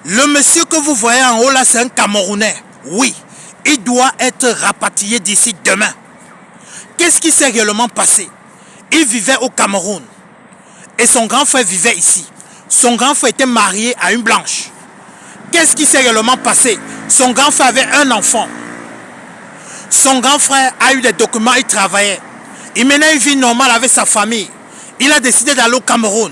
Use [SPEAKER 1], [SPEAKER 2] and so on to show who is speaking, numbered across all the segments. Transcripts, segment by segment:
[SPEAKER 1] Le monsieur que vous voyez en haut là, c'est un Camerounais. Oui, il doit être rapatrié d'ici demain. Qu'est-ce qui s'est réellement passé? Il vivait au Cameroun et son grand frère vivait ici. Son grand frère était marié à une blanche. Qu'est-ce qui s'est réellement passé? Son grand frère avait un enfant. Son grand frère a eu des documents, il travaillait. Il menait une vie normale avec sa famille. Il a décidé d'aller au Cameroun,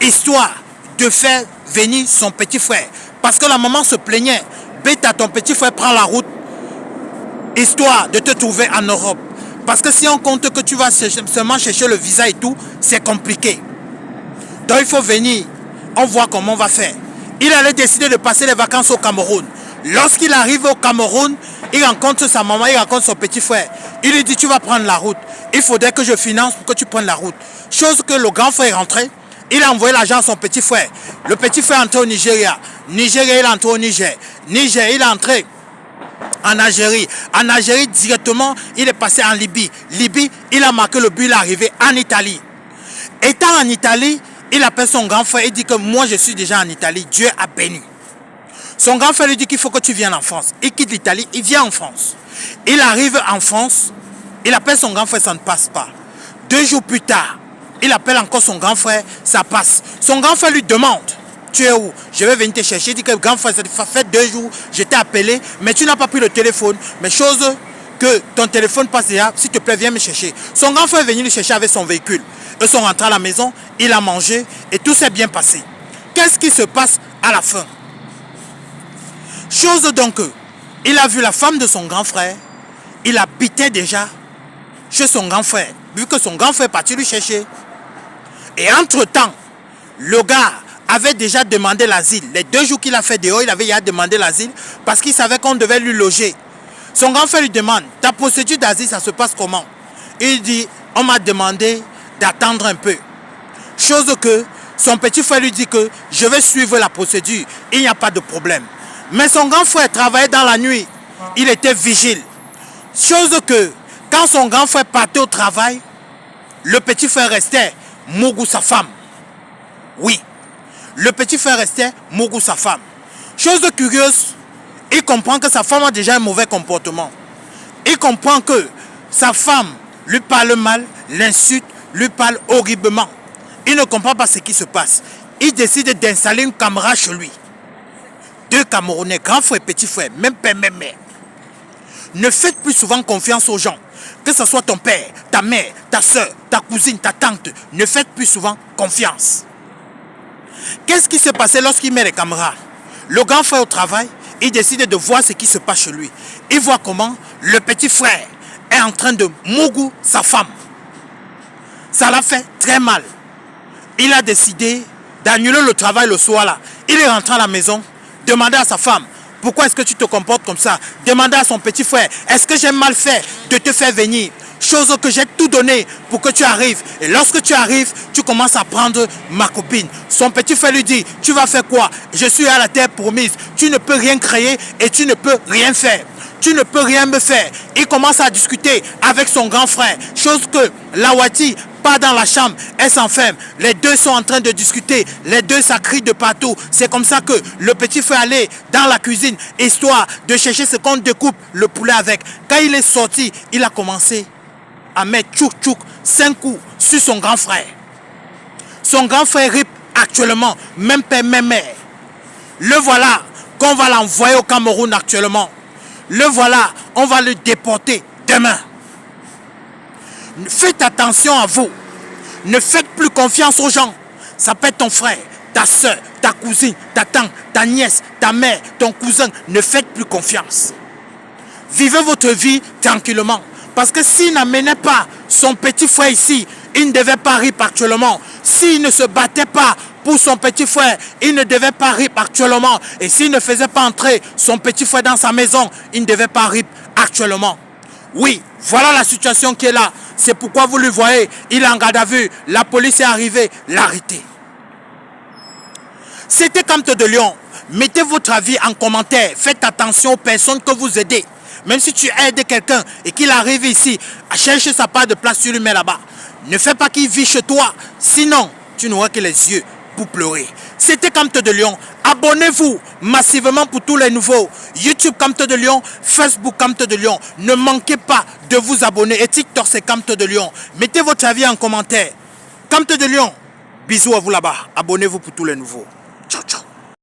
[SPEAKER 1] histoire de faire venir son petit frère. Parce que la maman se plaignait. Bêta, ton petit frère prend la route, histoire de te trouver en Europe. Parce que si on compte que tu vas seulement chercher le visa et tout, c'est compliqué. Donc il faut venir, on voit comment on va faire. Il allait décider de passer les vacances au Cameroun. Lorsqu'il arrive au Cameroun, il rencontre sa maman, il rencontre son petit frère. Il lui dit, tu vas prendre la route. Il faudrait que je finance pour que tu prennes la route. Chose que le grand frère est rentré. Il a envoyé l'argent à son petit frère. Le petit frère est entré au Nigeria. Nigeria, il est entré au Niger. Niger, il est entré en Algérie. En Algérie, directement, il est passé en Libye. Libye, il a marqué le but, il est arrivé en Italie. Étant en Italie, il appelle son grand frère. Il dit que moi, je suis déjà en Italie. Dieu a béni. Son grand frère lui dit qu'il faut que tu viennes en France. Il quitte l'Italie, il vient en France. Il arrive en France, il appelle son grand frère, ça ne passe pas. 2 jours plus tard, il appelle encore son grand frère, ça passe. Son grand frère lui demande, tu es où? Je vais venir te chercher. Il dit que grand frère, ça fait 2 jours, je t'ai appelé, mais tu n'as pas pris le téléphone. Mais chose que ton téléphone passe déjà, s'il te plaît, viens me chercher. Son grand frère est venu le chercher avec son véhicule. Eux sont rentrés à la maison, il a mangé et tout s'est bien passé. Qu'est-ce qui se passe à la fin? Chose donc, il a vu la femme de son grand frère, il habitait déjà chez son grand frère, vu que son grand frère est parti lui chercher. Et entre-temps, le gars avait déjà demandé l'asile. Les 2 jours qu'il a fait dehors, il avait déjà demandé l'asile parce qu'il savait qu'on devait lui loger. Son grand frère lui demande, ta procédure d'asile, ça se passe comment? Il dit, on m'a demandé d'attendre un peu. Chose que son petit frère lui dit que je vais suivre la procédure, il n'y a pas de problème. Mais son grand frère travaillait dans la nuit, il était vigile. Chose que quand son grand frère partait au travail, le petit frère restait Mougou sa femme. Oui, le petit frère restait Mougou sa femme. Chose curieuse, il comprend que sa femme a déjà un mauvais comportement. Il comprend que sa femme lui parle mal, l'insulte, lui parle horriblement. Il ne comprend pas ce qui se passe. Il décide d'installer une caméra chez lui. 2 Camerounais, grand frère et petit frère, même père, même mère. Ne faites plus souvent confiance aux gens. Que ce soit ton père, ta mère, ta soeur, ta cousine, ta tante. Ne faites plus souvent confiance. Qu'est-ce qui s'est passé lorsqu'il met les caméras? Le grand frère au travail, il décide de voir ce qui se passe chez lui. Il voit comment le petit frère est en train de mougou sa femme. Ça l'a fait très mal. Il a décidé d'annuler le travail le soir là. Il est rentré à la maison, demandé à sa femme, pourquoi est-ce que tu te comportes comme ça? Demandez à son petit frère, est-ce que j'ai mal fait de te faire venir? Chose que j'ai tout donné pour que tu arrives. Et lorsque tu arrives, tu commences à prendre ma copine. Son petit frère lui dit, tu vas faire quoi? Je suis à la terre promise. Tu ne peux rien créer et tu ne peux rien faire. Tu ne peux rien me faire. Il commence à discuter avec son grand frère. Chose que Lawati part dans la chambre, elle s'enferme. Les 2 sont en train de discuter. Les 2 ça crie de partout. C'est comme ça que le petit frère allait dans la cuisine, histoire de chercher ce qu'on découpe le poulet avec. Quand il est sorti, il a commencé à mettre tchouk tchouk 5 coups sur son grand frère. Son grand frère rip actuellement, même père, même mère. Le voilà qu'on va l'envoyer au Cameroun actuellement. Le voilà, on va le déporter demain. Faites attention à vous. Ne faites plus confiance aux gens. Ça peut être ton frère, ta soeur, ta cousine, ta tante, ta nièce, ta mère, ton cousin. Ne faites plus confiance. Vivez votre vie tranquillement. Parce que s'il n'amenait pas son petit frère ici, il ne devait pas rire actuellement. S'il ne se battait pas pour son petit frère, il ne devait pas rire actuellement. Et s'il ne faisait pas entrer son petit frère dans sa maison, il ne devait pas rire actuellement. Oui, voilà la situation qui est là. C'est pourquoi vous le voyez, il est en garde à vue. La police est arrivée, l'arrêter. C'était Camte de Lion. Mettez votre avis en commentaire. Faites attention aux personnes que vous aidez. Même si tu aides quelqu'un et qu'il arrive ici à chercher sa part de place, tu lui mets là-bas. Ne fais pas qu'il vit chez toi. Sinon, tu n'auras que les yeux pour pleurer. C'était Camte de Lion. Abonnez-vous massivement pour tous les nouveaux. YouTube Camte de Lion, Facebook Camte de Lion. Ne manquez pas de vous abonner. Et TikTok, c'est Camte de Lion. Mettez votre avis en commentaire. Camte de Lion, bisous à vous là-bas. Abonnez-vous pour tous les nouveaux.